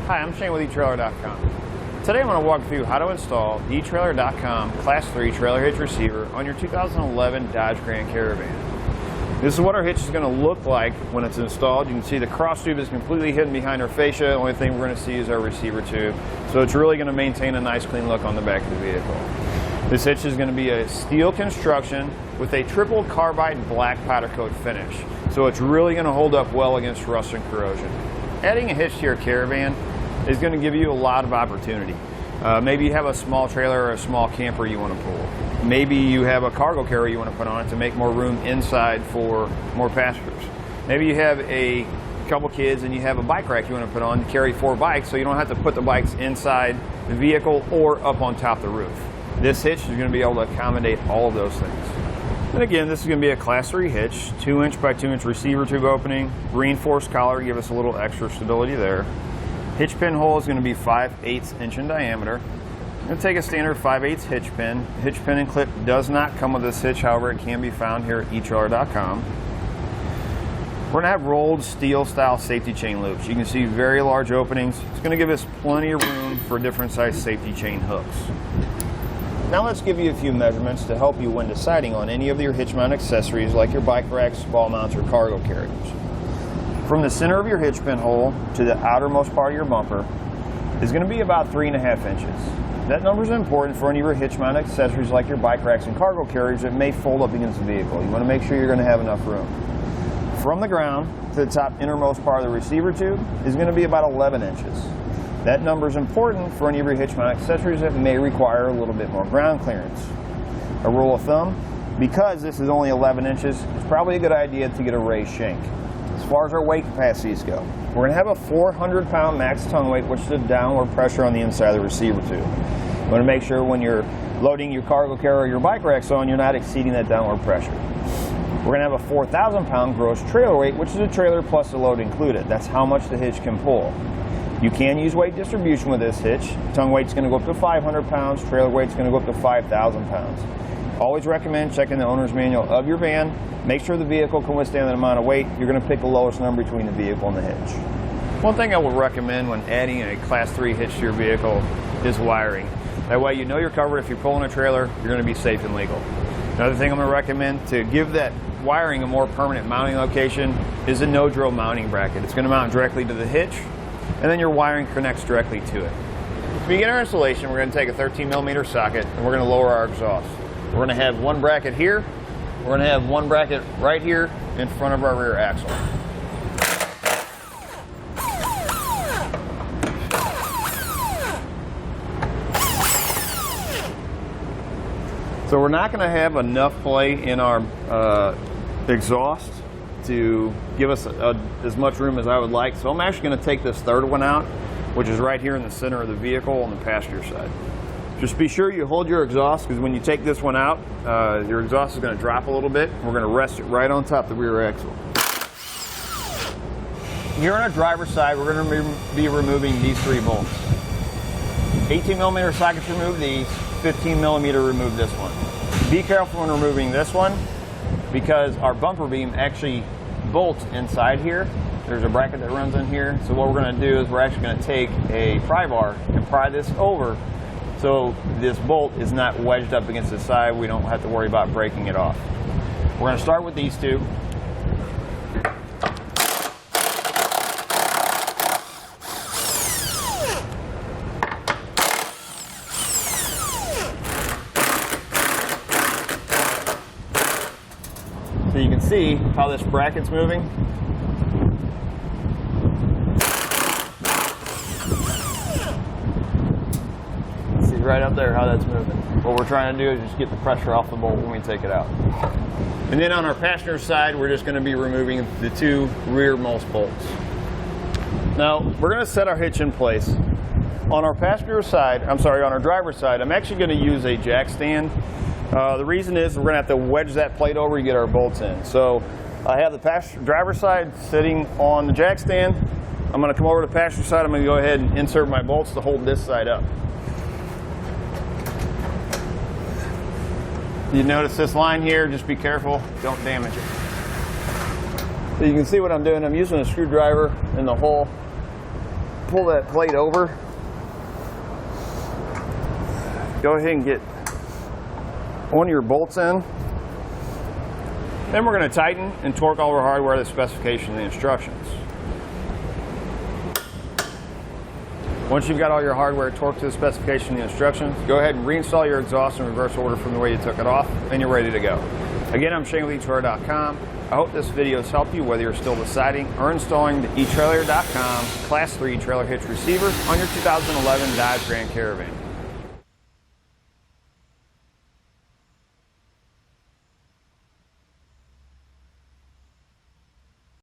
Hi, I'm Shane with Etrailer.com. Today I'm going to walk through how to install the Etrailer.com Class 3 trailer hitch receiver on your 2011 Dodge Grand Caravan. This is what our hitch is going to look like when it's installed. You can see the cross tube is completely hidden behind our fascia. The only thing we're going to see is our receiver tube. So it's really going to maintain a nice clean look on the back of the vehicle. This hitch is going to be a steel construction with a triple carbide black powder coat finish. So it's really going to hold up well against rust and corrosion. Adding a hitch to your Caravan is going to give you a lot of opportunity. Maybe you have a small trailer or a small camper you want to pull. Maybe you have a cargo carrier you want to put on it to make more room inside for more passengers. Maybe you have a couple kids and you have a bike rack you want to put on to carry 4 bikes, so you don't have to put the bikes inside the vehicle or up on top of the roof. This hitch is going to be able to accommodate all of those things. And again, this is going to be a Class 3 hitch, 2-inch by 2-inch receiver tube opening, reinforced collar to give us a little extra stability there. Hitch pin hole is going to be 5/8 inch in diameter. I'm going to take a standard 5/8 hitch pin. Hitch pin and clip does not come with this hitch, however it can be found here at Etrailer.com. We're going to have rolled steel style safety chain loops. You can see very large openings. It's going to give us plenty of room for different size safety chain hooks. Now let's give you a few measurements to help you when deciding on any of your hitch mount accessories like your bike racks, ball mounts, or cargo carriers. From the center of your hitch pin hole to the outermost part of your bumper is going to be about 3.5 inches. That number is important for any of your hitch mount accessories like your bike racks and cargo carriers that may fold up against the vehicle. You want to make sure you're going to have enough room. From the ground to the top innermost part of the receiver tube is going to be about 11 inches. That number is important for any of your hitch mount accessories that may require a little bit more ground clearance. A rule of thumb, because this is only 11 inches, it's probably a good idea to get a raised shank. As far as our weight capacities go, we're going to have a 400-pound max tongue weight, which is the downward pressure on the inside of the receiver tube. You want to make sure when you're loading your cargo carrier or your bike racks on, you're not exceeding that downward pressure. We're going to have a 4,000-pound gross trailer weight, which is a trailer plus the load included. That's how much the hitch can pull. You can use weight distribution with this hitch. Tongue weight's going to go up to 500 pounds, trailer weight's going to go up to 5,000 pounds. Always recommend checking the owner's manual of your van. Make sure the vehicle can withstand that amount of weight. You're going to pick the lowest number between the vehicle and the hitch. One thing I will recommend when adding a Class 3 hitch to your vehicle is wiring. That way you know you're covered. If you're pulling a trailer, you're going to be safe and legal. Another thing I'm going to recommend to give that wiring a more permanent mounting location is a no-drill mounting bracket. It's going to mount directly to the hitch, and then your wiring connects directly to it. To begin our installation, we're going to take a 13mm socket and we're going to lower our exhaust. We're going to have one bracket here, we're going to have one bracket right here in front of our rear axle. So we're not going to have enough play in our exhaust to give us as much room as I would like. So I'm actually going to take this third one out, which is right here in the center of the vehicle on the passenger side. Just be sure you hold your exhaust, because when you take this one out, your exhaust is going to drop a little bit. We're going to rest it right on top of the rear axle. Here on our driver's side, we're going to be removing these 3 bolts. 18mm sockets, remove these. 15mm, remove this one. Be careful when removing this one, because our bumper beam actually bolts inside here. There's a bracket that runs in here. So what we're going to do is we're actually going to take a pry bar and pry this over so this bolt is not wedged up against the side. We don't have to worry about breaking it off. We're going to start with these 2. So you can see how this bracket's moving. See right up there how that's moving. What we're trying to do is just get the pressure off the bolt when we take it out. And then on our passenger side, we're just going to be removing the 2 rearmost bolts. Now, we're going to set our hitch in place. On our passenger side, on our driver's side, I'm actually going to use a jack stand. The reason is we're going to have to wedge that plate over to get our bolts in. So I have the driver's side sitting on the jack stand. I'm going to come over to the passenger side. I'm going to go ahead and insert my bolts to hold this side up. You notice this line here, just be careful, don't damage it. So you can see what I'm doing. I'm using a screwdriver in the hole, pull that plate over. Go ahead and get one of your bolts in. Then we're going to tighten and torque all our hardware to the specification and the instructions. Once you've got all your hardware torqued to the specification and the instructions, go ahead and reinstall your exhaust in reverse order from the way you took it off, and you're ready to go. Again, I'm Shane with Etrailer.com. I hope this video has helped you whether you're still deciding or installing the Etrailer.com Class 3 trailer hitch receiver on your 2011 Dodge Grand Caravan.